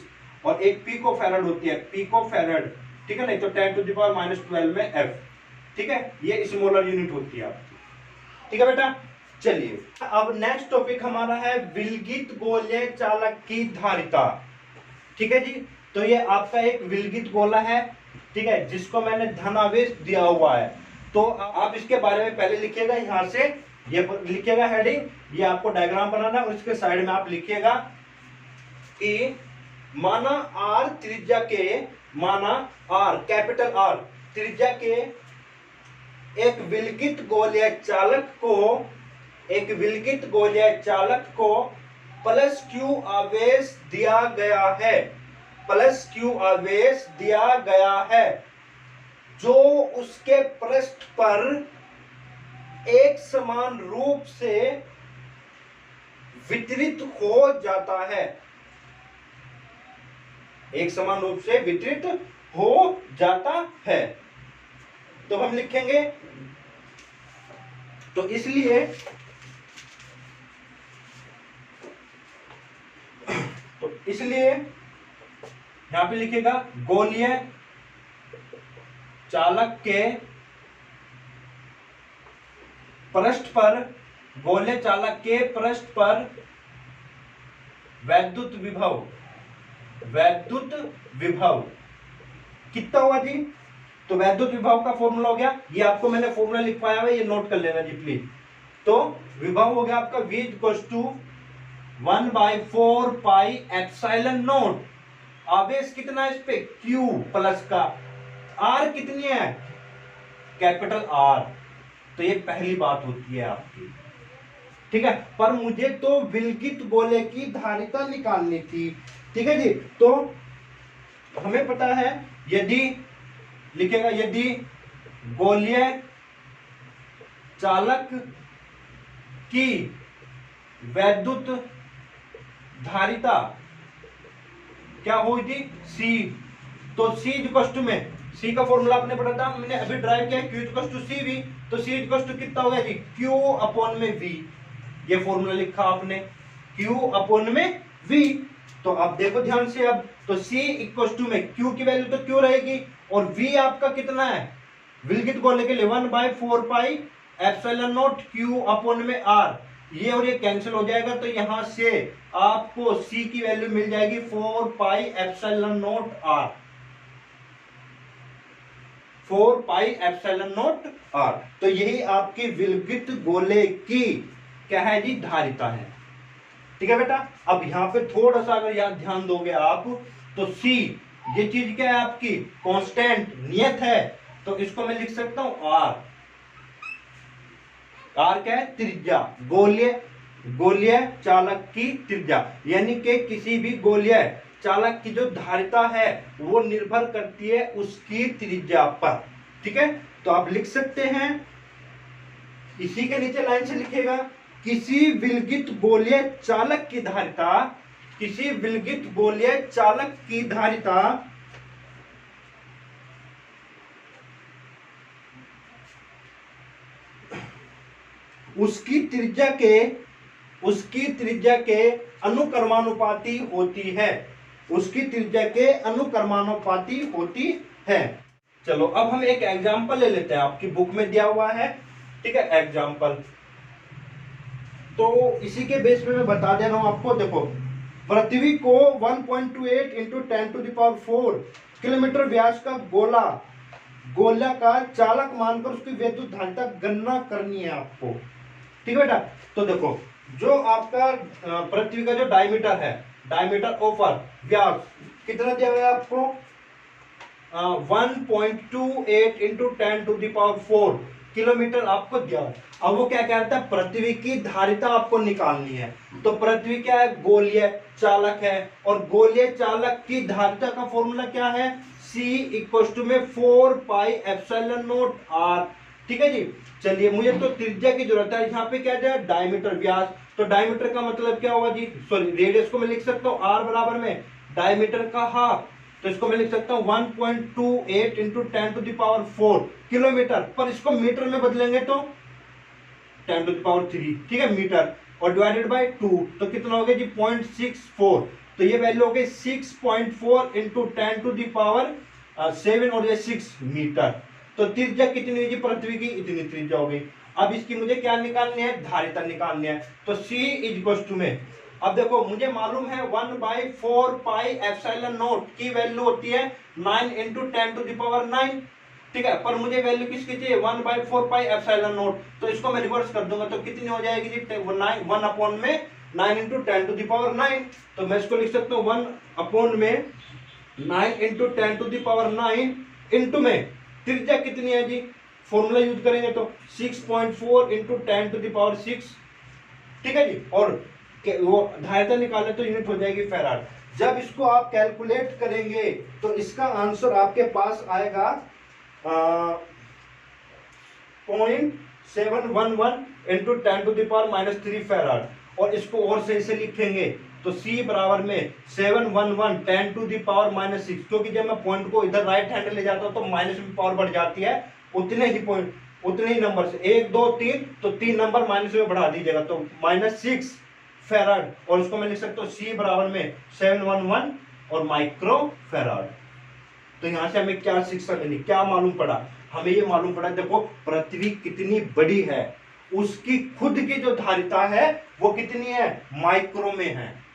और एक पिको फैराड होती है, पिको फैराड, ठीक है, नहीं तो 10⁻⁻12 में F। ठीक है, ये स्मॉलर यूनिट होती है आपकी। ठीक है बेटा, चलिए अब नेक्स्ट टॉपिक हमारा है विलगित गोलीय चालक की धारिता। ठीक है जी, तो ये आपका एक विलगित गोला है, ठीक है, जिसको मैंने धनावेश दिया हुआ है। तो आप इसके बारे में पहले लिखिएगा, यहां से ये लिखिएगा हेडिंग, ये आपको डायग्राम बनाना है, और इसके साइड में आप लिखिएगा कि माना R त्रिज्या के, माना R कैपिटल R त्रिज्या के एक विलगित गोलीय चालक को प्लस Q आवेश दिया गया है, जो उसके पृष्ठ पर एक समान रूप से वितरित हो जाता है। एक समान रूप से वितरित हो जाता है। तो हम लिखेंगे, तो इसलिए यहां पे लिखेगा गोलीय चालक के पृष्ठ पर वैद्युत विभव कितना हुआ जी, तो वैद्युत विभव का फॉर्मूला हो गया, ये आपको मैंने फॉर्मूला लिखवाया है, ये नोट कर लेना जी प्लीज। तो विभव हो गया आपका V = 1/4 पाई एप्सिलॉन नॉट। आवेश कितना है इस पे, Q प्लस का, R कितनी है, कैपिटल R। तो ये पहली बात होती है आपकी। ठीक है, पर मुझे तो विलगित गोले की धारिता निकालनी थी। ठीक है जी, तो हमें पता है, यदि लिखेगा, यदि गोलीय चालक की वैद्युत धारिता क्या होगी C, तो C इक्वल में, C का फॉर्मूला आपने पढ़ा था, मैंने अभी ड्राइव किया, Q इक्वल टू CV, तो C इक्वल टू कितना हो गया जी, Q अपॉन में V। ये फॉर्मूला लिखा आपने, Q अपॉन में V। तो आप देखो ध्यान से, अब तो C इक्वल टू में Q की वैल्यू तो Q रहेगी और V आपका कितना है विलगित गोले के लिए 1/4 pi epsilon not Q upon में R। ये और ये कैंसिल हो जाएगा तो यहां से आपको C की वैल्यू मिल जाएगी 4 pi epsilon not R, 4 pi epsilon not R। तो यही आपकी विलगित गोले की क्या है जी धारिता है। ठीक है बेटा, अब यहां पे थोड़ा सा अगर याद ध्यान दोगे आप तो C ये चीज क्या है आपकी कांस्टेंट नियत है, तो इसको मैं लिख सकता हूं R। R क्या है त्रिज्या, गोलीय चालक की त्रिज्या, यानी कि किसी भी गोलीय चालक की जो धारिता है वो निर्भर करती है उसकी त्रिज्या पर। ठीक है, तो आप लिख सकते हैं इसी के नीचे लाइन से लिखेगा किसी विलगित गोलीय चालक की धारिता, किसी विलगित गोलीय चालक की धारिता उसकी त्रिज्या के अनुक्रमानुपाती होती है, उसकी त्रिज्या के अनुक्रमानुपाती होती है। चलो अब हम एक एग्जांपल ले लेते हैं, आपकी बुक में दिया हुआ है। ठीक है, एग्जांपल तो इसी के बेस पे मैं बता दे रहा हूं आपको। देखो पृथ्वी को 1.28 इंटू 10⁴ किलोमीटर व्यास का गोला का चालक मानकर उसकी विद्युत धारिता गणना करनी है आपको। ठीक है बेटा, तो देखो जो आपका पृथ्वी का जो डायमीटर है, डायमीटर ऑफ अर्थ व्यास कितना दिया हुआ है आपको 1.28 इंटू 10⁴ किलोमीटर आपको दिया। अब वो क्या कहता है पृथ्वी की धारिता आपको निकालनी है। तो पृथ्वी क्या है गोलीय चालक है और गोलीय चालक की धारिता का फॉर्मूला क्या है C इक्वल टू में 4 पाई एप्सिलॉन नॉट R। ठीक है जी, चलिए मुझे तो त्रिज्या की जरूरत है, यहाँ पे क्या है डायमीटर व्यास, तो डायमीटर का मतलब क्या होगा जी, सॉरी रेडियस को मैं लिख सकता हूँ R बराबर में डायमीटर का हाफ, तो इसको मैं लिख सकता हूँ 1.28 इंटू 10⁴ किलोमीटर, पर इसको मीटर में बदलेंगे तो 10⁻3। ठीक है मीटर, और डिवाइडेड बाय 2 तो कितना हो गया जी 0.64। तो ये वैल्यू हो गई 6.4 इंटू 10⁻7 और ये 6 मीटर। तो त्रिज्या कितनी हुई जी पृथ्वी की, इतनी त्रिज्या हो गई। अब इसकी मुझे क्या निकालनी है धारिता निकालनी है, तो C इक्वल टू में अब देखो मुझे मालूम है 1/4 पाई एप्सिलॉन नॉट की वैल्यू होती है 9 इंटू 10⁹। ठीक है, पर मुझे वैल्यू किसकी चाहिए 1/4 पाई एप्सिलॉन नॉट, तो इसको मैं रिवर्स कर दूंगा तो कितनी हो जाएगी जी 1 अपॉन में 9 इंटू 10⁹। तो मैं इसको लिख सकता हूँ 1 अपॉन में 9 इंटू 10⁹ इंटू में त्रिज्या कितनी है जी, फॉर्मूला यूज करेंगे तो 6.4 इंटू 10⁶। ठीक है जी, और वो धारिता निकालने तो यूनिट हो जाएगी फैराड। जब इसको आप कैलकुलेट करेंगे तो इसका आंसर आपके पास आएगा 0.711 इंटू 10⁻³ फैराड। और इसको और सही से लिखेंगे तो C बराबर में 711 10⁻⁻6, क्योंकि जब मैं पॉइंट को इधर राइट हैंड ले जाता हूं तो माइनस में पावर बढ़ जाती है, उतने ही पॉइंट उतने ही नंबर से 1 2 3 तो 3 नंबर माइनस में बढ़ा दीजिएगा तो -6 फैराड। और इसको मैं लिख सकता हूँ C बराबर में 711 और माइक्रो फैराड। तो यहां से हमें क्या शिक्षा मिली, क्या मालूम पड़ा, हमें ये मालूम पड़ा देखो पृथ्वी कितनी बड़ी है, उसकी खुद की जो धारिता है वो कितनी है माइक्रो में है।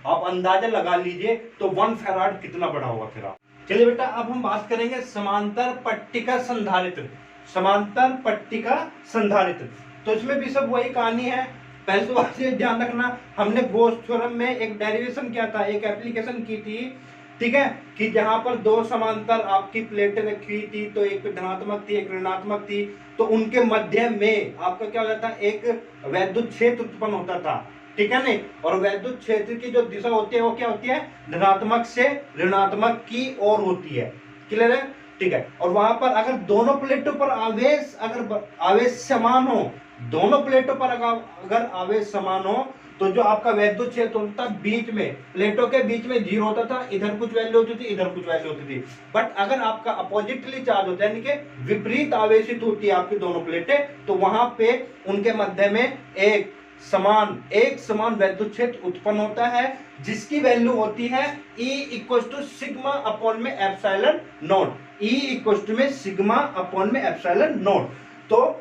आप अंदाजा लगा लीजिए तो 1 फैराड कितना बड़ा होगा फिर आप। चलिए बेटा अब हम बात करेंगे समांतर पट्टिका संधारित्र। समांतर पट्टिका संधारित्र तो इसमें भी सब वही कहानी है। पहले तो बात ये ध्यान रखना, हमने गोस थ्योरम में एक डेरिवेशन किया था, एक एप्लीकेशन की थी। ठीक है, कि जहां पर दो समांतर आपकी प्लेटें रखी हुई थी, तो एक धनात्मक थी एक ऋणात्मक थी, तो उनके मध्य में आपका क्या हो जाता है एक वैद्युत क्षेत्र उत्पन्न होता था। ठीक है नहीं, और वैद्युत क्षेत्र की जो दिशा होती है वो क्या होती है धनात्मक से ऋणात्मक की ओर होती है। क्लियर है, ठीक है। और वहां पर अगर दोनों प्लेटों पर आवेश अगर आवेश समान हो, दोनों प्लेटों पर अगर आवेश समान हो तो जो आपका वैद्युत क्षेत्र होता है बीच में प्लेटों के बीच में 0 होता था, इधर कुछ वैल्यू होती थी इधर कुछ वैल्यू होती थी। बट अगर आपका अपोजिटली चार्ज होता है यानी कि विपरीत आवेशित होती है आपकी दोनों प्लेटें, तो वहां पे उनके मध्य में एक एक समान वैद्युत क्षेत्र उत्पन्न होता है जिसकी वैल्यू होती है E equal to sigma upon में epsilon naught. E equal to में सिग्मा अपॉन में एप्सिलॉन नॉट। तो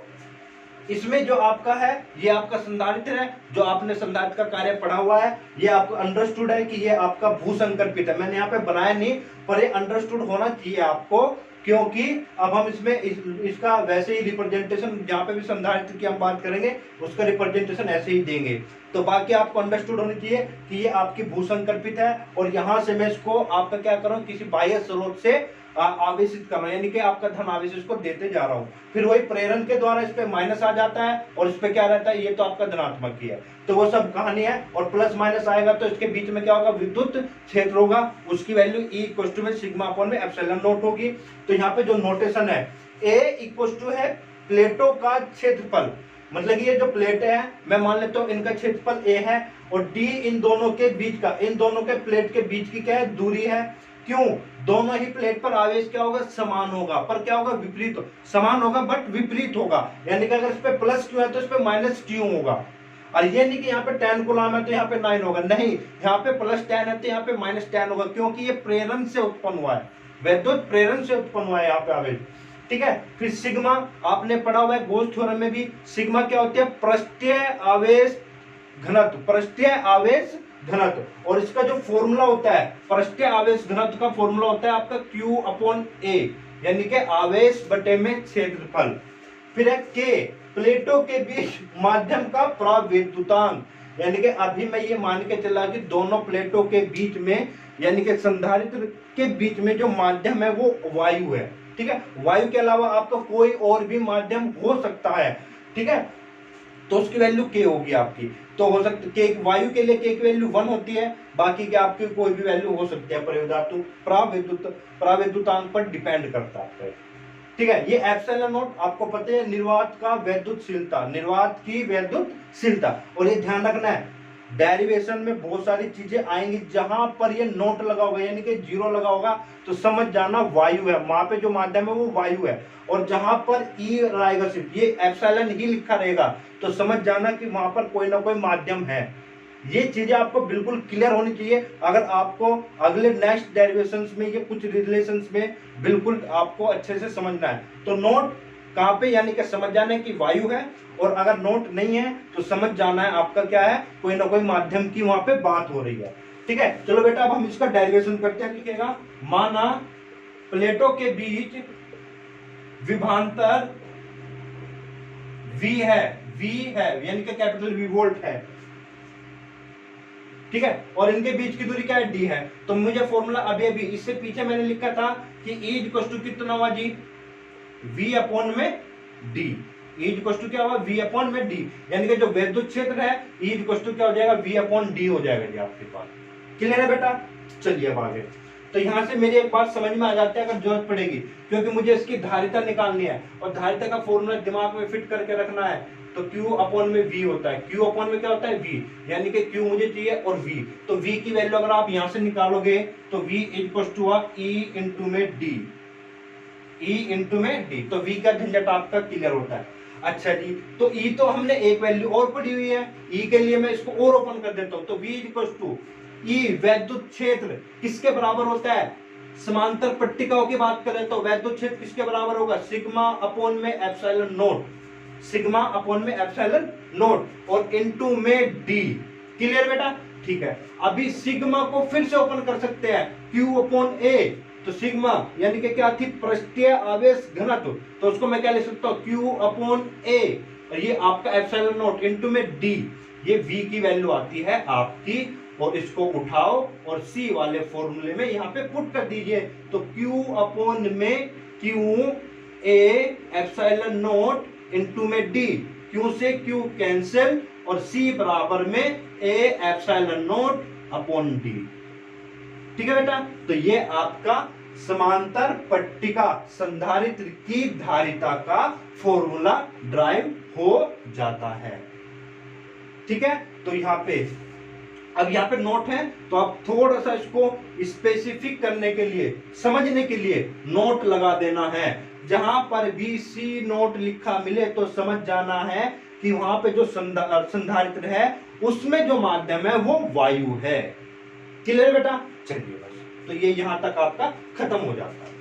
इसमें जो आपका है ये आपका संधारित्र है, जो आपने संधारित्र का कार्य पढ़ा हुआ है, ये आपको अंडरस्टूड है कि ये आपका भूसंकल्पित है। मैंने यहाँ पे बनाया नहीं, पर ये अंडरस्टूड होना चाहिए आपको, क्योंकि अब हम इसमें इसका वैसे ही रिप्रेजेंटेशन, जहाँ पे भी संधारित्र की हम बात करेंगे उसका रिप्रेजेंटेशन ऐसे ही देंगे। तो बाकी आपको अंडरस्टूड होनी चाहिए कि ये आपकी भूसंकल्पित है, और यहाँ से मैं इसको आपका क्या कर रहा हूँ, किसी बाह्य स्रोत से आवेशित कर रहा हूं, यानी कि आपका धन आवेश इसको देते जा रहा हूं। फिर वही प्रेरण के द्वारा इस पे माइनस आ जाता है, और इस पे क्या रहता है, ये तो आपका धनात्मक ही है। तो वो सब कहानी है, और प्लस माइनस आएगा तो इसके बीच में क्या होगा, विद्युत क्षेत्र होगा, उसकी वैल्यू E इक्वल टू में सिग्मा अपॉन में एप्सिलॉन नॉट होगी। तो यहाँ पे जो नोटेशन है, A इक्वल टू है प्लेटों का क्षेत्रफल, मतलब कि ये जो प्लेट है मैं मान लेता हूँ इनका क्षेत्रफल A है, और D इन दोनों के बीच का, इन दोनों के प्लेट के बीच की क्या है, दूरी है। क्यों, दोनों ही प्लेट पर आवेश क्या होगा, समान होगा, पर क्या होगा, विपरीत, समान होगा बट विपरीत होगा। यानी कि अगर इस पे प्लस क्यू है तो इस पे माइनस क्यू होगा। और ये नहीं कि यहाँ पे 10 कूलम है तो यहाँ पे 9 होगा, नहीं, यहाँ पे प्लस 10 है तो यहाँ पे माइनस 10 होगा, क्योंकि ये प्रेरण से उत्पन्न हुआ है, वैद्युत प्रेरण से उत्पन्न हुआ है यहाँ पे आवेश। ठीक है, फिर सिग्मा आपने पढ़ा हुआ है गोल्स थ्योरम में भी, सिग्मा क्या होती है, पृष्ठीय आवेश घनत्व, पृष्ठीय आवेश घनत्व। और इसका जो फॉर्मूला होता है पृष्ठीय आवेश घनत्व का फॉर्मूला होता है आपका Q अपॉन A, यानी कि आवेश बटे में क्षेत्रफल। फिर है K, प्लेटों के बीच माध्यम का प्रावैद्युतांक, यानी कि अभी मैं ये मान के चला कि दोनों प्लेटों के बीच में, यानी कि संधारित्र के बीच में जो माध्यम है वो वायु है। ठीक है, वायु के अलावा आपका कोई और भी माध्यम हो सकता है। ठीक है, तो उसकी वैल्यू K होगी आपकी। तो हो सकता है वायु के लिए K की वैल्यू 1 होती है, बाकी के आपकी कोई भी वैल्यू हो सकती है। प्रयोधातु प्रावैद्युतांक पर डिपेंड करता है। ठीक है, ये एप्सिलॉन नॉट आपको पता है निर्वात का वैद्युतशीलता, निर्वात की वैद्युतशीलता। और ये ध्यान रखना है, डेरिवेशन में बहुत सारी चीजें आएंगी, जहां पर ये नोट लगा होगा यानी कि 0 लगा होगा तो समझ जाना वायु है, वहां पे जो माध्यम है वो वायु है। और जहां पर E रहेगा सिर्फ ये एप्सिलॉन ही लिखा रहेगा तो समझ जाना कि वहां पर कोई ना कोई माध्यम है। ये चीजें आपको बिल्कुल क्लियर होनी चाहिए, अगर आपको अगले नेक्स्ट डेरिवेशंस में ये कुछ रिलेशंस में बिल्कुल आपको अच्छे से समझना है। तो नोट कहाँ पे, यानी कि समझ जाना है कि वायु है, और अगर नोट नहीं है तो समझ जाना है आपका क्या है, कोई ना कोई माध्यम की वहां पे बात हो रही है। ठीक है, चलो बेटा अब हम इसका डेरिवेशन करते हैं। लिखेगा, माना प्लेटों के बीच विभवांतर V है यानी कि कैपिटल V वोल्ट है। ठीक है, और इनके बीच की दूरी क्या है, D है। तो मुझे फॉर्मूला अभी इससे पीछे मैंने लिखा था कि E इक्वल टू कितना हुआ जी, V अपॉन में D। E इक्वल टू क्या होगा, V अपॉन में D, यानी कि जो वैद्युत क्षेत्र है E इक्वल टू क्या हो जाएगा, V अपॉन D हो जाएगा जी आपके पास। क्लियर है बेटा, चलिए अब आगे। तो यहां से मेरी एक बात समझ में आ जाती है अगर जरूरत पड़ेगी, क्योंकि मुझे इसकी धारिता निकालनी है, और धारिता का फॉर्मूला दिमाग में फिट करके रखना है। तो Q अपॉन में V होता है, Q अपॉन में क्या होता है, V, यानी कि Q मुझे चाहिए और V। तो V की वैल्यू अगर आप यहां से निकालोगे तो V equal to E into में D, E इंटू में D। तो V का झंझट आपका क्लियर होता है। अच्छा जी, तो E तो हमने एक वैल्यू और पढ़ी हुई है, E के लिए मैं इसको और ओपन कर देता हूं। तो V इक्वल टू E वैद्युत क्षेत्र किसके बराबर होता है, समांतर पट्टिकाओं की बात करें तो वैद्युत क्षेत्र किसके बराबर होगा, सिग्मा अपॉन में एप्सिलॉन नॉट, सिग्मा अपॉन में एप्सिलॉन नॉट, और इनटू में D। क्लियर बेटा, ठीक है। अभी सिग्मा को फिर से ओपन कर सकते हैं, Q अपॉन A। तो सिग्मा यानी कि क्या थी, पृष्ठीय आवेश घनत्व, तो उसको मैं क्या लिख सकता हूं, Q अपॉन A, और ये आपका एप्सिलॉन नॉट इनटू में D। ये V की वैल्यू आती है आपकी, और इसको उठाओ और C वाले फॉर्मूले में यहाँ पे पुट कर दीजिए। तो Q अपॉन में Q A epsilon not into में D, Q से Q कैंसिल, और C बराबर में A epsilon not upon D। ठीक है बेटा, तो ये आपका समांतर पट्टिका संधारित्र की धारिता का फॉर्मूला ड्राइव हो जाता है। ठीक है, तो यहाँ पे अब यहाँ पे नोट है, तो आप थोड़ा सा इसको स्पेसिफिक करने के लिए, समझने के लिए नोट लगा देना है। जहां पर भी सी नोट लिखा मिले तो समझ जाना है कि वहां पे जो संधारित्र है उसमें जो माध्यम है वो वायु है। क्लियर बेटा? चलिए बस, तो ये यहां तक आपका खत्म हो जाता है।